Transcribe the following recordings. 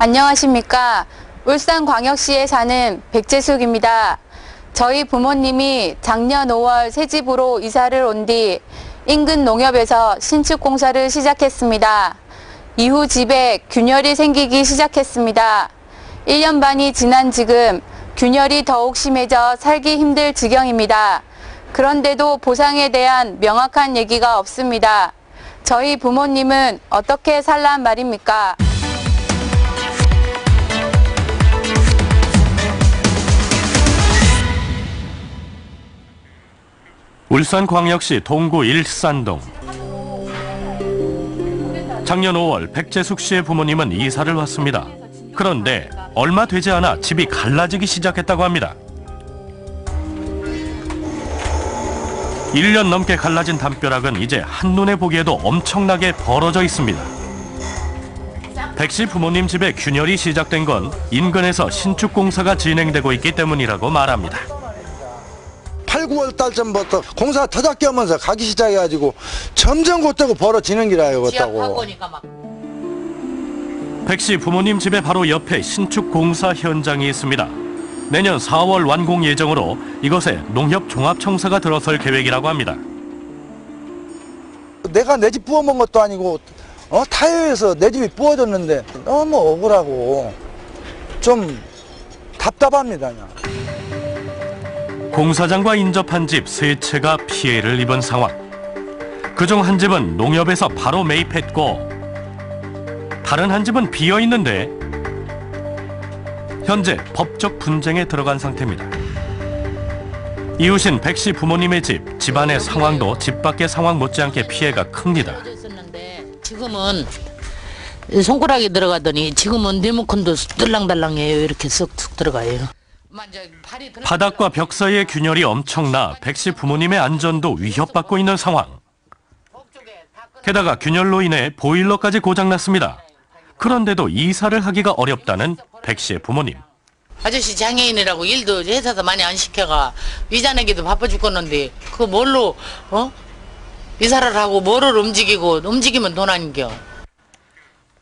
안녕하십니까. 울산광역시에 사는 백재숙입니다. 저희 부모님이 작년 5월 새집으로 이사를 온 뒤 인근 농협에서 신축 공사를 시작했습니다. 이후 집에 균열이 생기기 시작했습니다. 1년 반이 지난 지금 균열이 더욱 심해져 살기 힘들 지경입니다. 그런데도 보상에 대한 명확한 얘기가 없습니다. 저희 부모님은 어떻게 살란 말입니까? 울산광역시 동구 일산동. 작년 5월 백재숙 씨의 부모님은 이사를 왔습니다. 그런데 얼마 되지 않아 집이 갈라지기 시작했다고 합니다. 1년 넘게 갈라진 담벼락은 이제 한눈에 보기에도 엄청나게 벌어져 있습니다. 백 씨 부모님 집에 균열이 시작된 건 인근에서 신축 공사가 진행되고 있기 때문이라고 말합니다. 8, 9월 달쯤부터 공사가 터잡게 하면서 가기 시작해가지고 점점 곧되고 벌어지는 기라요. 그렇다고. 백 씨 부모님 집의 바로 옆에 신축 공사 현장이 있습니다. 내년 4월 완공 예정으로 이곳에 농협 종합청사가 들어설 계획이라고 합니다. 내가 내 집 부어먹은 것도 아니고 타협해서 내 집이 부어졌는데 너무 억울하고 좀 답답합니다. 그냥. 공사장과 인접한 집 3채가 피해를 입은 상황. 그중 한 집은 농협에서 바로 매입했고 다른 한 집은 비어있는데 현재 법적 분쟁에 들어간 상태입니다. 이웃인 백 씨 부모님의 집, 집안의 상황도 집 밖의 상황 못지않게 피해가 큽니다. 지금은 손가락이 들어가더니 지금은 리모컨도 들랑달랑해요. 이렇게 쓱쓱 들어가요. 바닥과 벽 사이의 균열이 엄청나 백 씨 부모님의 안전도 위협받고 있는 상황. 게다가 균열로 인해 보일러까지 고장났습니다. 그런데도 이사를 하기가 어렵다는 백 씨의 부모님. 아저씨 장애인이라고 일도 회사도 많이 안 시켜가 위자내기도 바빠 죽겠는데 그 뭘로 이사를 하고 뭐를 움직이면 돈 아닌겨.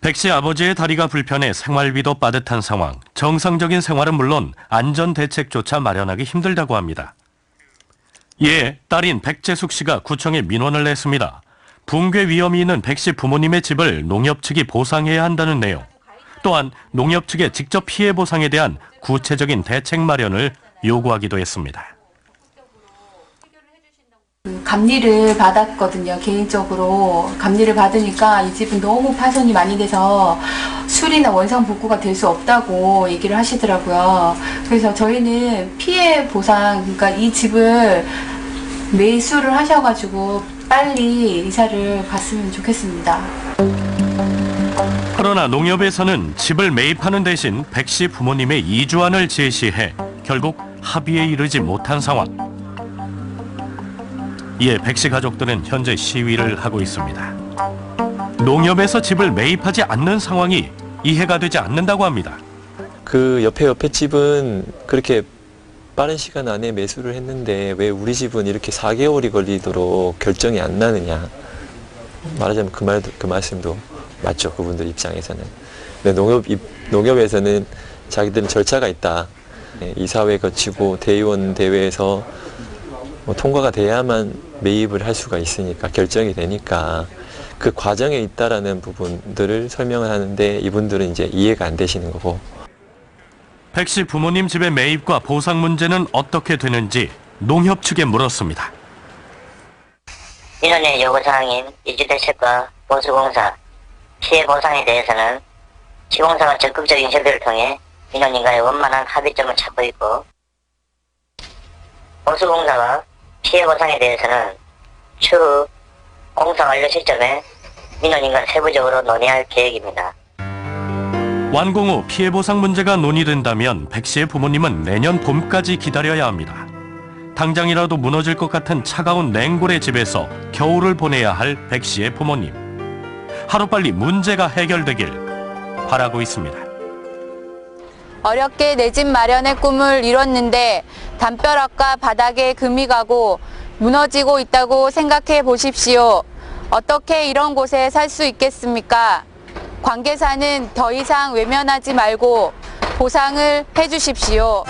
백 씨 아버지의 다리가 불편해 생활비도 빠듯한 상황. 정상적인 생활은 물론 안전 대책조차 마련하기 힘들다고 합니다. 이에 딸인 백재숙 씨가 구청에 민원을 냈습니다. 붕괴 위험이 있는 백 씨 부모님의 집을 농협 측이 보상해야 한다는 내용. 또한 농협 측의 직접 피해 보상에 대한 구체적인 대책 마련을 요구하기도 했습니다. 감리를 받았거든요. 개인적으로 감리를 받으니까 이 집은 너무 파손이 많이 돼서 수리나 원상 복구가 될 수 없다고 얘기를 하시더라고요. 그래서 저희는 피해 보상, 그러니까 이 집을 매수를 하셔가지고 빨리 이사를 갔으면 좋겠습니다. 그러나 농협에서는 집을 매입하는 대신 백 씨 부모님의 이주안을 제시해 결국 합의에 이르지 못한 상황. 이에 백 씨 가족들은 현재 시위를 하고 있습니다. 농협에서 집을 매입하지 않는 상황이 이해가 되지 않는다고 합니다. 그 옆에 집은 그렇게 빠른 시간 안에 매수를 했는데 왜 우리 집은 이렇게 4개월이 걸리도록 결정이 안 나느냐. 말하자면 그 말씀도 맞죠. 그분들 입장에서는. 근데 농협에서는 자기들은 절차가 있다. 이사회 거치고 대의원 대회에서 통과가 돼야만 매입을 할 수가 있으니까 결정이 되니까 그 과정에 있다라는 부분들을 설명을 하는데 이분들은 이제 이해가 안 되시는 거고. 백 씨 부모님 집의 매입과 보상 문제는 어떻게 되는지 농협 측에 물었습니다. 민원의 요구사항인 이주대책과 보수공사, 피해 보상에 대해서는 시공사가 적극적인 협의를 통해 민원인과의 원만한 합의점을 찾고 있고 보수공사와 피해 보상에 대해서는 추후 공사 완료 시점에 민원인과 세부적으로 논의할 계획입니다. 완공 후 피해 보상 문제가 논의된다면 백 씨의 부모님은 내년 봄까지 기다려야 합니다. 당장이라도 무너질 것 같은 차가운 냉골의 집에서 겨울을 보내야 할 백 씨의 부모님. 하루빨리 문제가 해결되길 바라고 있습니다. 어렵게 내 집 마련의 꿈을 이뤘는데 담벼락과 바닥에 금이 가고 무너지고 있다고 생각해 보십시오. 어떻게 이런 곳에 살 수 있겠습니까? 관계사는 더 이상 외면하지 말고 보상을 해주십시오.